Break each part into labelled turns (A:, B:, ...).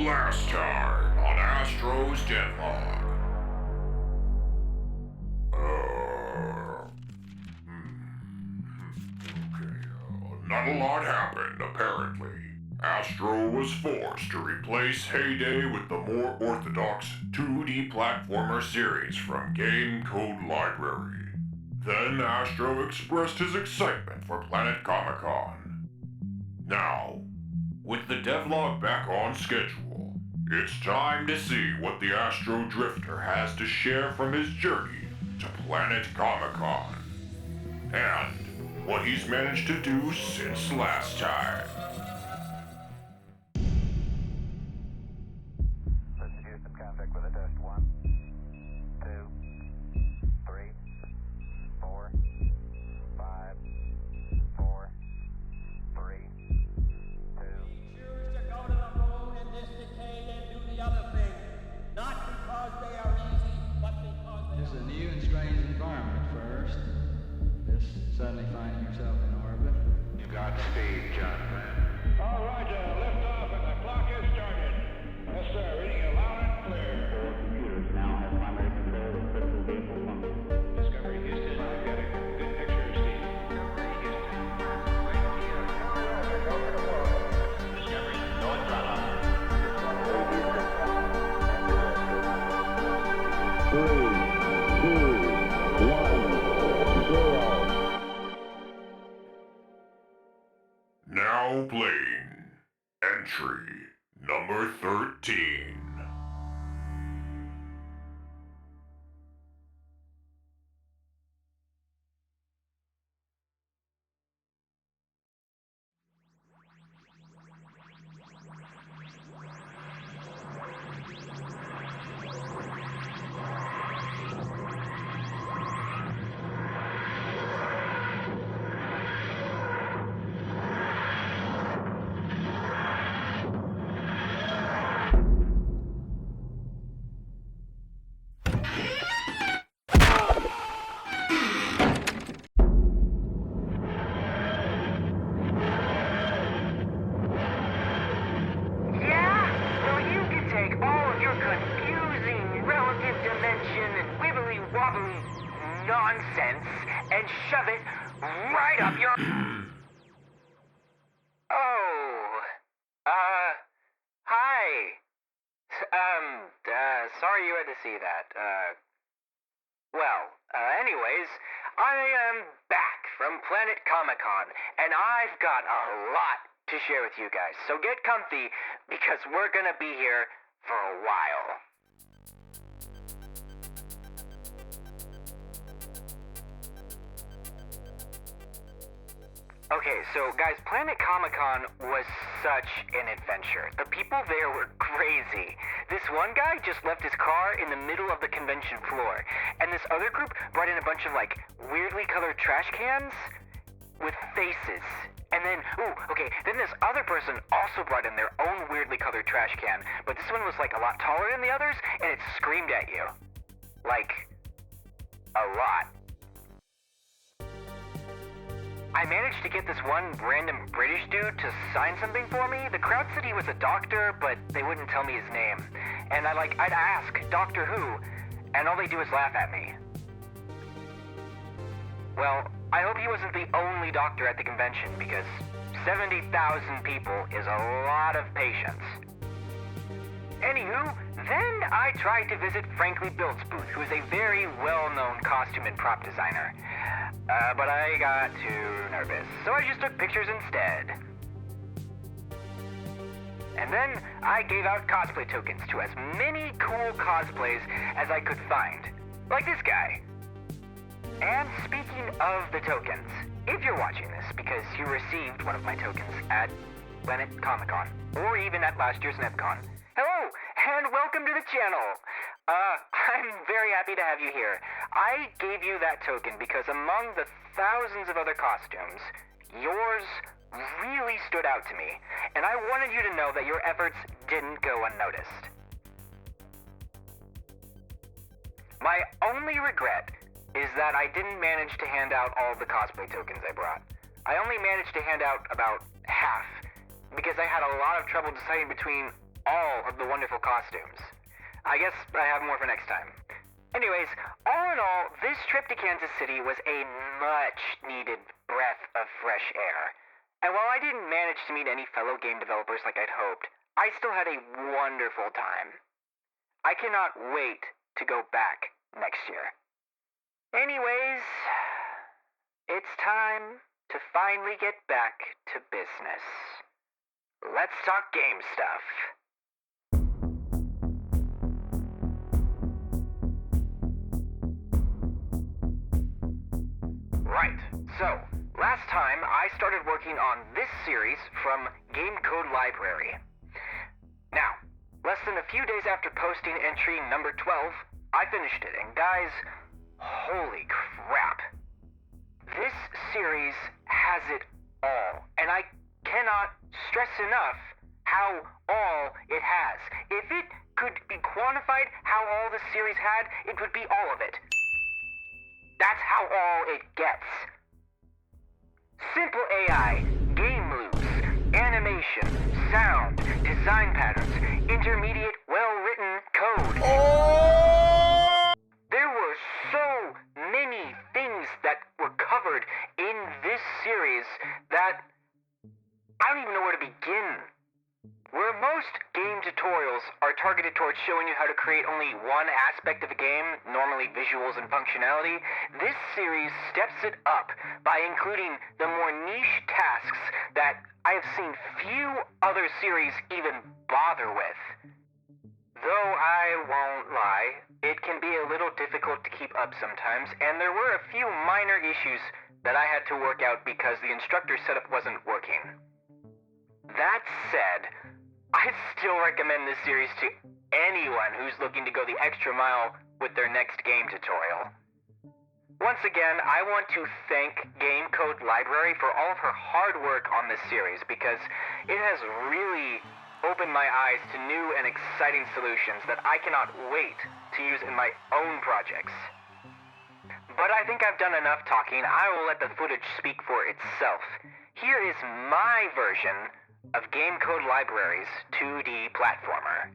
A: Last time on Astro's Dev Log. Not a lot happened, apparently. Astro was forced to replace Heyday with the more orthodox 2D platformer series from Game Code Library. Then Astro expressed his excitement for Planet Comic-Con. Now, with the devlog back on schedule, it's time to see what the Astro-Drifter has to share from his journey to Planet Comic-Con. And what he's managed to do since last time.
B: Let's do some contact with a test. 1, 2, 3, 4, 5, 4, 3, 2.
C: Choose to go to the moon in this decade and do the other thing. Not because they are easy, but because they
D: It's a new and strange environment at first. Just suddenly finding yourself in orbit.
B: You got speed, Jonathan.
E: All right, lift off and the clock has started. Yes, sir. Reading it loud and clear.
B: All computers now have primary control of critical vehicle functions.
E: Discovery Houston, I've got a good picture of Steve.
B: Discovery, going throttle. 3, 2, 1, 0.
A: Now playing entry number 13.
F: Nonsense and shove it right up your... Hi. Sorry you had to see that. Anyways, I am back from Planet Comic-Con, and I've got a lot to share with you guys. So get comfy, because we're gonna be here for a while. Okay, so guys, Planet Comic-Con was such an adventure. The people there were crazy. This one guy just left his car in the middle of the convention floor, and this other group brought in a bunch of, weirdly colored trash cans with faces. And then, then this other person also brought in their own weirdly colored trash can, but this one was, a lot taller than the others, and it screamed at you. A lot. I managed to get this one random British dude to sign something for me. The crowd said he was a doctor, but they wouldn't tell me his name. And I'd ask, Doctor Who, and all they do is laugh at me. Well, I hope he wasn't the only doctor at the convention, because 70,000 people is a lot of patients. Anywho, then I tried to visit Frankly Built's booth, who is a very well-known costume and prop designer. But I got too nervous, so I just took pictures instead. And then I gave out cosplay tokens to as many cool cosplays as I could find. Like this guy. And speaking of the tokens, if you're watching this because you received one of my tokens at Planet Comic-Con, or even at last year's NetCon, hello, and welcome to the channel. I'm very happy to have you here. I gave you that token because among the thousands of other costumes, yours really stood out to me, and I wanted you to know that your efforts didn't go unnoticed. My only regret is that I didn't manage to hand out all the cosplay tokens I brought. I only managed to hand out about half, because I had a lot of trouble deciding between all of the wonderful costumes. I guess I have more for next time. Anyways, all in all, this trip to Kansas City was a much-needed breath of fresh air. And while I didn't manage to meet any fellow game developers like I'd hoped, I still had a wonderful time. I cannot wait to go back next year. Anyways, it's time to finally get back to business. Let's talk game stuff. Right, so last time I started working on this series from Game Code Library. Now, less than a few days after posting entry number 12, I finished it, and guys, holy crap. This series has it all, and I cannot stress enough how all it has. If it could be quantified how all the series had, it would be all of it. That's how all it gets. Simple AI, game loops, animation, sound, design patterns, intermediate, well-written code. There were so many things that were covered in this series that I don't even know where to begin. Where most game tutorials are targeted towards showing you how to create only one aspect of a game, normally visuals and functionality, this series steps it up by including the more niche tasks that I have seen few other series even bother with. Though I won't lie, it can be a little difficult to keep up sometimes, and there were a few minor issues that I had to work out because the instructor setup wasn't working. That said, I still recommend this series to anyone who's looking to go the extra mile with their next game tutorial. Once again, I want to thank Game Code Library for all of her hard work on this series because it has really opened my eyes to new and exciting solutions that I cannot wait to use in my own projects. But I think I've done enough talking. I will let the footage speak for itself. Here is my version of Game Code Library's 2D platformer.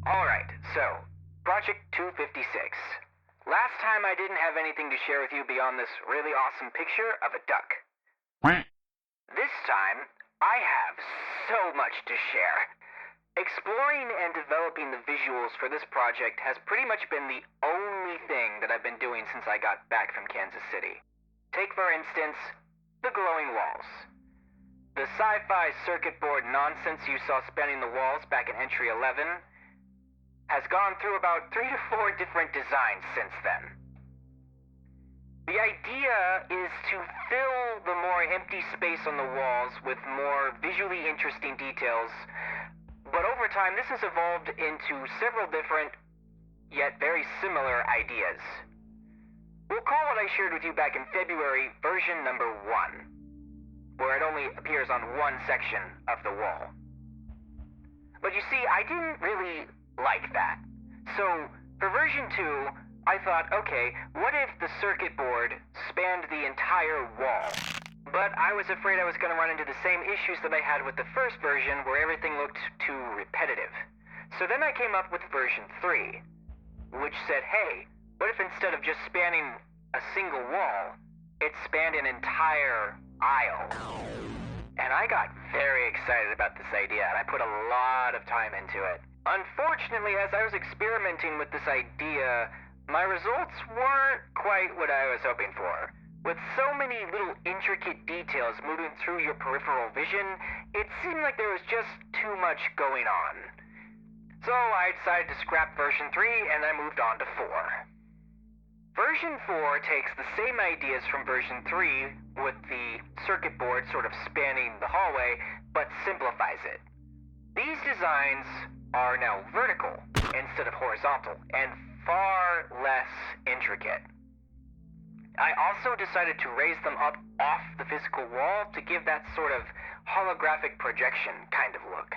F: Alright, so, Project 256. Last time I didn't have anything to share with you beyond this really awesome picture of a duck. This time, I have so much to share. Exploring and developing the visuals for this project has pretty much been the only thing that I've been doing since I got back from Kansas City. Take, for instance, the glowing walls. The sci-fi circuit board nonsense you saw spanning the walls back in Entry 11 has gone through about 3 to 4 different designs since then. The idea is to fill the more empty space on the walls with more visually interesting details, but over time this has evolved into several different, yet very similar ideas. We'll call what I shared with you back in February version number 1, where it only appears on one section of the wall. But you see, I didn't really like that. So, for version 2, I thought, okay, what if the circuit board spanned the entire wall? But I was afraid I was going to run into the same issues that I had with the first version, where everything looked too repetitive. So then I came up with version 3, which said, hey, what if instead of just spanning a single wall, it spanned an entire aisle? And I got very excited about this idea, and I put a lot of time into it. Unfortunately, as I was experimenting with this idea, my results weren't quite what I was hoping for. With so many little intricate details moving through your peripheral vision, it seemed like there was just too much going on. So I decided to scrap version 3 and I moved on to 4. Version 4 takes the same ideas from version 3 with the circuit board sort of spanning the hallway, but simplifies it. These designs are now vertical instead of horizontal and far less intricate. I also decided to raise them up off the physical wall to give that sort of holographic projection kind of look.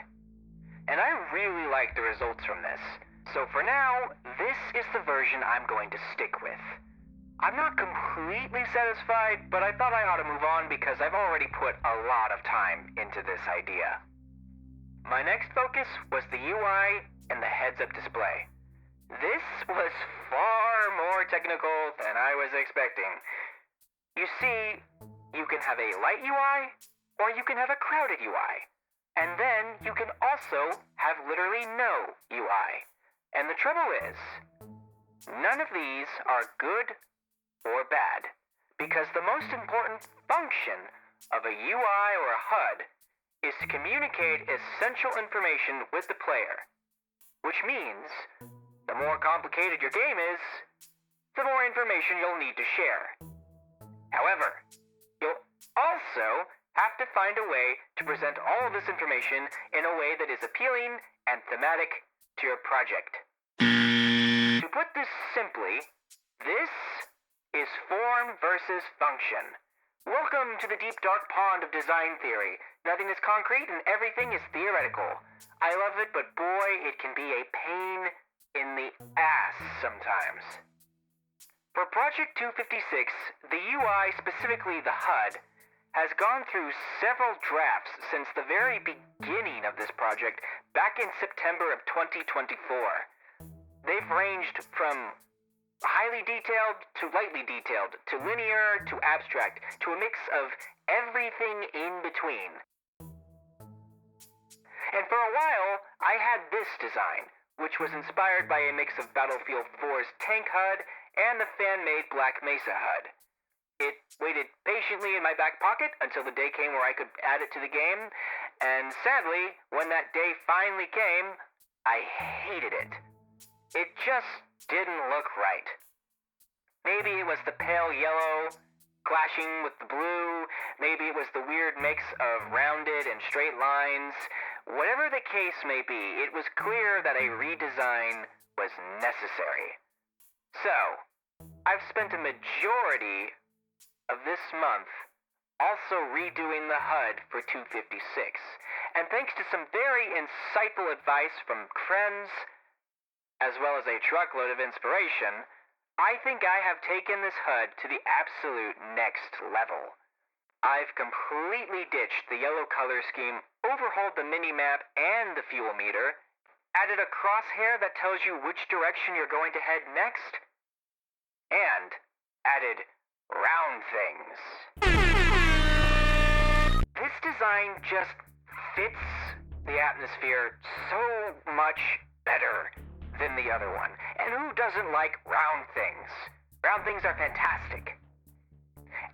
F: And I really like the results from this. So for now, this is the version I'm going to stick with. I'm not completely satisfied, but I thought I ought to move on because I've already put a lot of time into this idea. My next focus was the UI and the heads-up display. This was far more technical than I was expecting. You see, you can have a light UI, or you can have a crowded UI. And then you can also have literally no UI. And the trouble is, none of these are good or bad, because the most important function of a UI or a HUD is to communicate essential information with the player, which means the more complicated your game is, the more information you'll need to share. However, you'll also have to find a way to present all of this information in a way that is appealing and thematic to your project. To put this simply, this is form versus function. Welcome to the deep dark pond of design theory. Nothing is concrete and everything is theoretical. I love it, but boy, it can be a pain in the ass sometimes. For Project 256, the UI, specifically the HUD, has gone through several drafts since the very beginning of this project back in September of 2024. They've ranged from highly detailed to lightly detailed, to linear to abstract, to a mix of everything in between. And for a while, I had this design, which was inspired by a mix of Battlefield 4's tank HUD and the fan-made Black Mesa HUD. It waited patiently in my back pocket until the day came where I could add it to the game, and sadly, when that day finally came, I hated it. It just didn't look right. Maybe it was the pale yellow clashing with the blue, maybe it was the weird mix of rounded and straight lines. Whatever the case may be, it was clear that a redesign was necessary. So, I've spent a majority of this month also redoing the HUD for 256. And thanks to some very insightful advice from friends, as well as a truckload of inspiration, I think I have taken this HUD to the absolute next level. I've completely ditched the yellow color scheme, overhauled the mini-map and the fuel meter, added a crosshair that tells you which direction you're going to head next, and added round things. design just fits the atmosphere so much better than the other one. And who doesn't like round things? Round things are fantastic.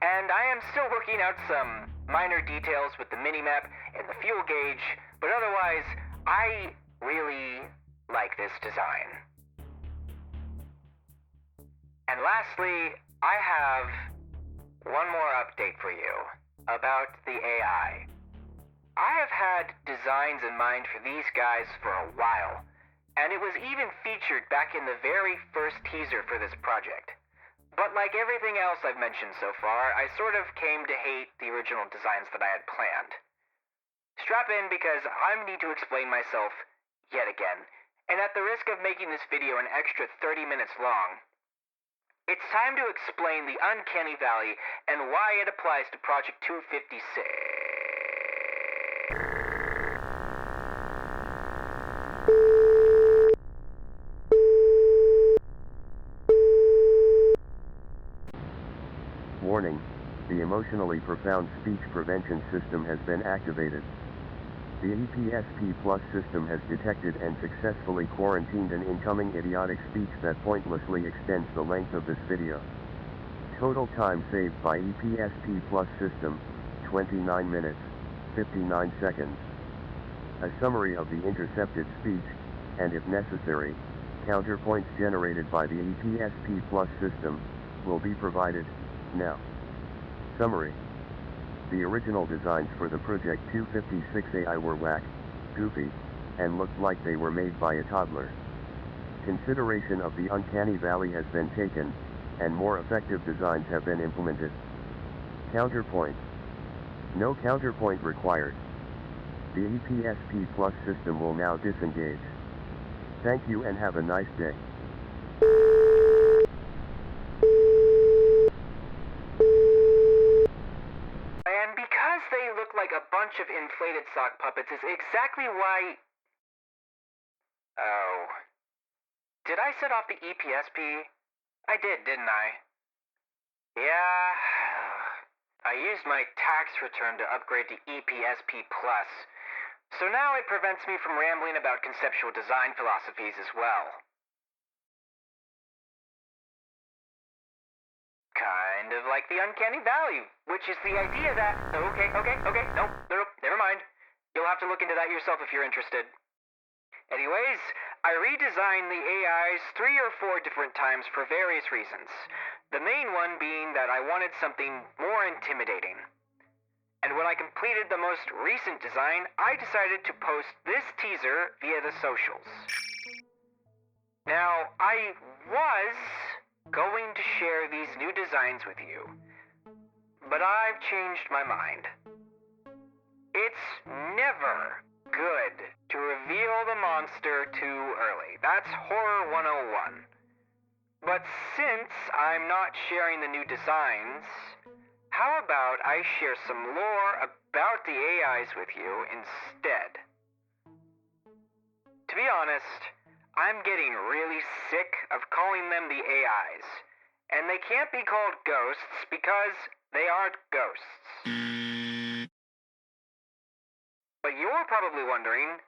F: And I am still working out some minor details with the minimap and the fuel gauge, but otherwise, I really like this design. And lastly, I have one more update for you about the AI. I have had designs in mind for these guys for a while, and it was even featured back in the very first teaser for this project. But like everything else I've mentioned so far, I sort of came to hate the original designs that I had planned. Strap in because I need to explain myself yet again, and at the risk of making this video an extra 30 minutes long, it's time to explain the Uncanny Valley and why it applies to Project 256.
G: Warning, the emotionally profound speech prevention system has been activated. The EPSP Plus system has detected and successfully quarantined an incoming idiotic speech that pointlessly extends the length of this video. Total time saved by EPSP Plus system, 29 minutes, 59 seconds. A summary of the intercepted speech, and if necessary, counterpoints generated by the EPSP Plus system, will be provided, now. Summary. The original designs for the Project 256 AI were whack, goofy, and looked like they were made by a toddler. Consideration of the Uncanny Valley has been taken, and more effective designs have been implemented. Counterpoint. No counterpoint required. The EPSP Plus system will now disengage. Thank you and have a nice day.
F: And because they look like a bunch of inflated sock puppets is exactly why... Oh. Did I set off the EPSP? I did, didn't I? Yeah. I used my tax return to upgrade to EPSP Plus. So now it prevents me from rambling about conceptual design philosophies as well. Kind of like the Uncanny Valley, which is the idea that... Okay, no, never mind. You'll have to look into that yourself if you're interested. Anyways, I redesigned the AIs 3 or 4 different times for various reasons. The main one being that I wanted something more intimidating. And when I completed the most recent design, I decided to post this teaser via the socials. Now, I was going to share these new designs with you, but I've changed my mind. It's never good to reveal the monster too early. That's Horror 101. But since I'm not sharing the new designs, how about I share some lore about the AIs with you instead? To be honest, I'm getting really sick of calling them the AIs, and they can't be called ghosts because they aren't ghosts. But you're probably wondering,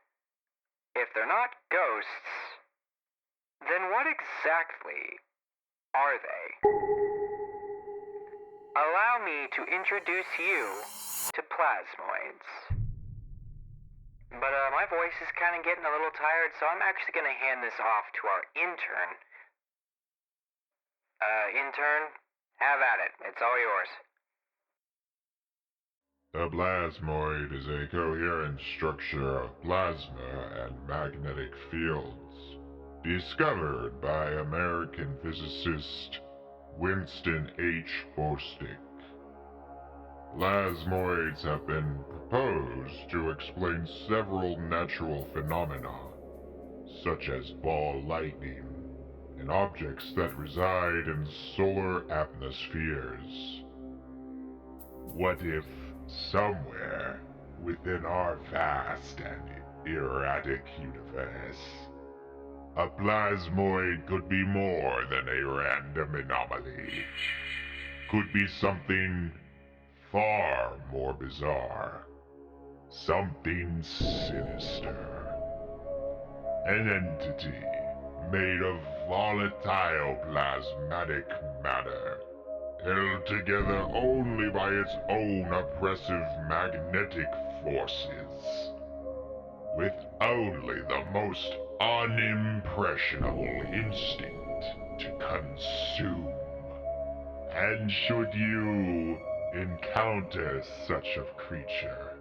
F: if they're not ghosts, then what exactly are they? Allow me to introduce you to plasmoids. But my voice is kind of getting a little tired, so I'm actually going to hand this off to our intern. Intern, have at it. It's all yours.
A: A plasmoid is a coherent structure of plasma and magnetic fields, discovered by American physicist Winston H. Bostick. Plasmoids have been proposed to explain several natural phenomena, such as ball lightning and objects that reside in solar atmospheres. What if somewhere within our vast and erratic universe, a plasmoid could be more than a random anomaly? Could be something far more bizarre, something sinister. An entity made of volatile plasmatic matter, held together only by its own oppressive magnetic forces, with only the most unimpressionable instinct to consume. And should you encounter such a creature,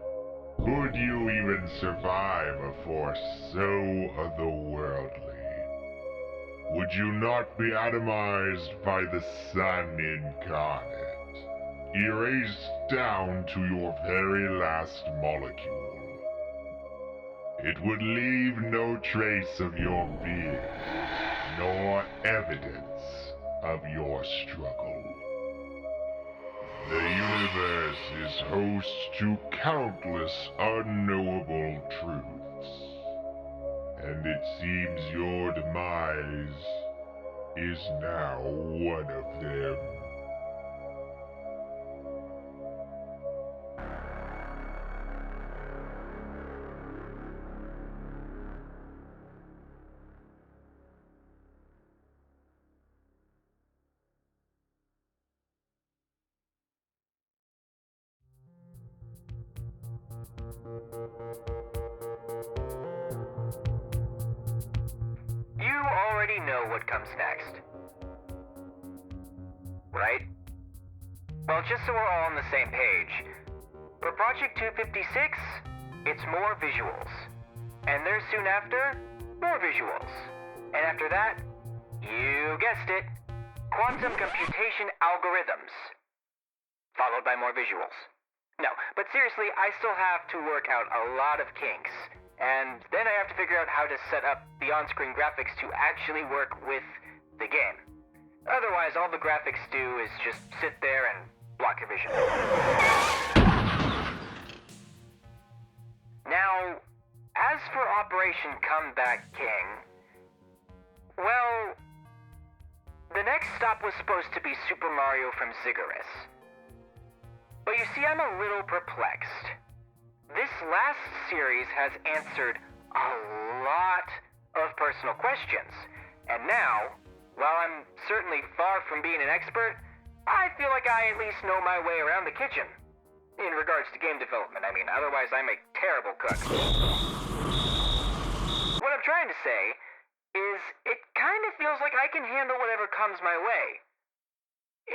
A: could you even survive a force so otherworldly? Would you not be atomized by the sun incarnate, erased down to your very last molecule? It would leave no trace of your being, nor evidence of your struggle. The universe is host to countless unknowable truths, and it seems your demise is now one of them.
F: You already know what comes next, right? Well, just so we're all on the same page, for Project 256, it's more visuals. And there's soon after, more visuals. And after that, you guessed it, quantum computation algorithms. Followed by more visuals. No, but seriously, I still have to work out a lot of kinks. And then I have to figure out how to set up the on-screen graphics to actually work with the game. Otherwise, all the graphics do is just sit there and block your vision. Now, as for Operation Comeback King, well, the next stop was supposed to be Super Mario from Ziggurat. But you see, I'm a little perplexed. This last series has answered a lot of personal questions, and now, while I'm certainly far from being an expert, I feel like I at least know my way around the kitchen. In regards to game development, I mean, otherwise I'm a terrible cook. What I'm trying to say is, it kind of feels like I can handle whatever comes my way.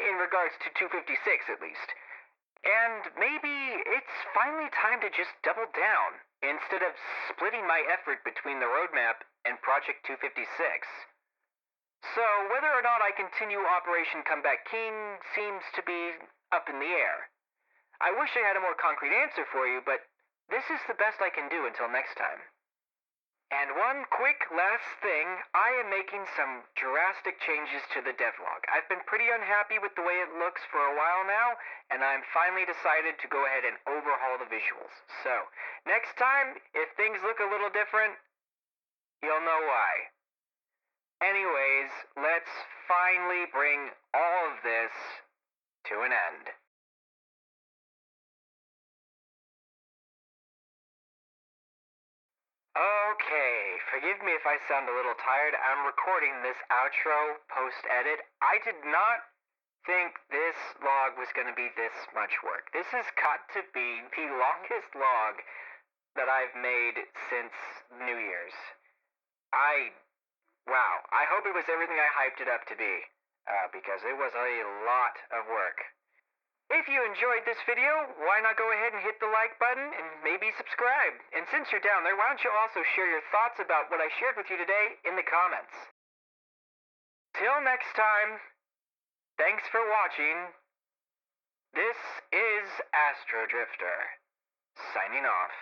F: In regards to 256, at least. And maybe it's finally time to just double down, instead of splitting my effort between the roadmap and Project 256. So, whether or not I continue Operation Comeback King seems to be up in the air. I wish I had a more concrete answer for you, but this is the best I can do until next time. And one quick last thing, I am making some drastic changes to the devlog. I've been pretty unhappy with the way it looks for a while now, and I'm finally decided to go ahead and overhaul the visuals. So, next time, if things look a little different, you'll know why. Anyways, let's finally bring all of this to an end. Okay, forgive me if I sound a little tired. I'm recording this outro post-edit. I did not think this log was going to be this much work. This has got to be the longest log that I've made since New Year's. Wow, I hope it was everything I hyped it up to be, because it was a lot of work. If you enjoyed this video, why not go ahead and hit the like button and maybe subscribe? And since you're down there, why don't you also share your thoughts about what I shared with you today in the comments? Till next time, thanks for watching. This is AstroDrifter, signing off.